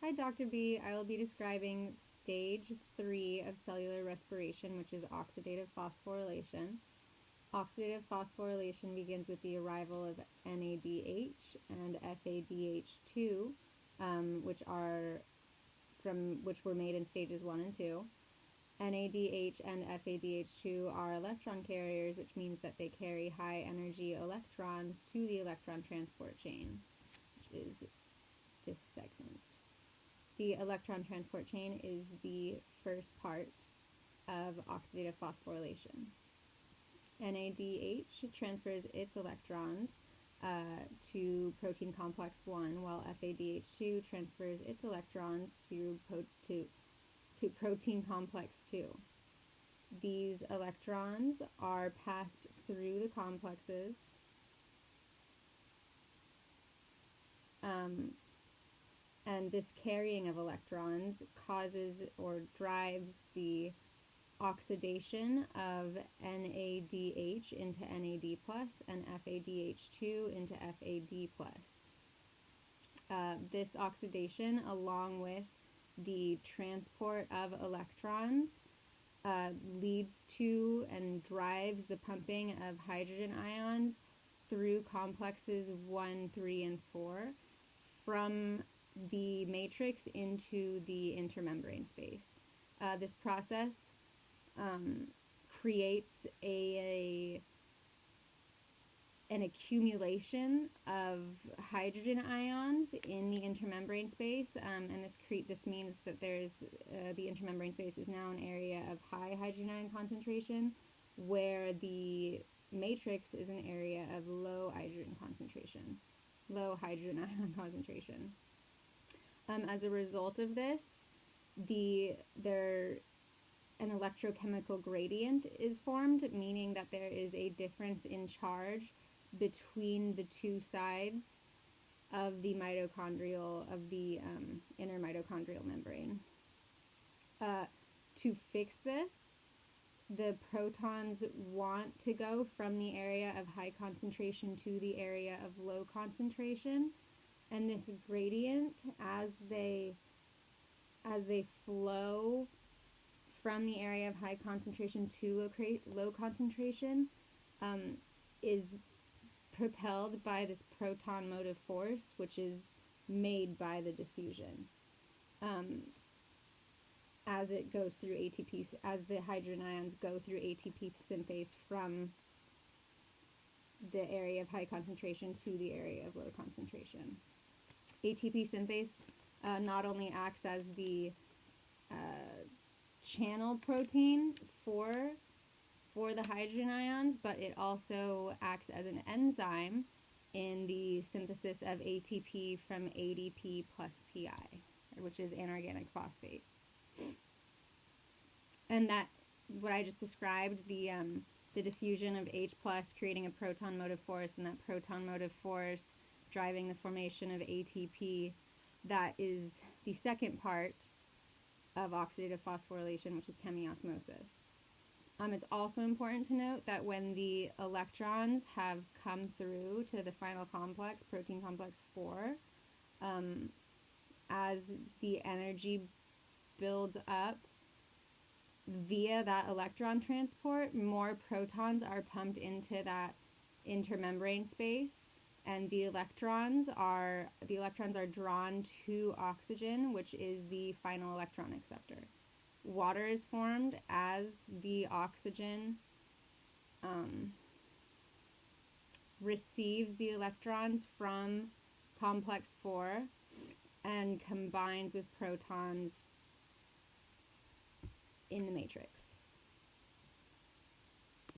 Hi, Dr. B. I will be describing stage 3 of cellular respiration, which is oxidative phosphorylation. Oxidative phosphorylation begins with the arrival of NADH and FADH2, which were made in stages 1 and 2. NADH and FADH2 are electron carriers, which means that they carry high energy electrons to the electron transport chain, which is this segment. The electron transport chain is the first part of oxidative phosphorylation. NADH transfers its electrons to protein complex 1, while FADH2 transfers its electrons to protein complex 2. These electrons are passed through the complexes and this carrying of electrons causes or drives the oxidation of NADH into NAD+ and FADH2 into FAD+. This oxidation, along with the transport of electrons, leads to and drives the pumping of hydrogen ions through complexes 1, 3, and 4 from the matrix into the intermembrane space. This process creates an accumulation of hydrogen ions in the intermembrane space, and this means that there's the intermembrane space is now an area of high hydrogen ion concentration, where the matrix is an area of low hydrogen ion concentration. As a result of this, an electrochemical gradient is formed, meaning that there is a difference in charge between the two sides of the inner mitochondrial membrane. To fix this, the protons want to go from the area of high concentration to the area of low concentration, and this gradient, as they flow from the area of high concentration to low concentration, is propelled by this proton motive force, which is made by the diffusion. As it goes through ATP, as the hydrogen ions go through ATP synthase from the area of high concentration to the area of low concentration. ATP synthase not only acts as the channel protein for the hydrogen ions, but it also acts as an enzyme in the synthesis of ATP from ADP plus PI, which is anorganic phosphate. And that, what I just described, the diffusion of H plus creating a proton motive force, and that proton motive force driving the formation of ATP, that is the second part of oxidative phosphorylation, which is chemiosmosis. It's also important to note that when the electrons have come through to the final complex, protein complex 4, as the energy builds up via that electron transport, more protons are pumped into that intermembrane space, and the electrons are drawn to oxygen, which is the final electron acceptor. Water is formed as the oxygen receives the electrons from complex 4 and combines with protons in the matrix.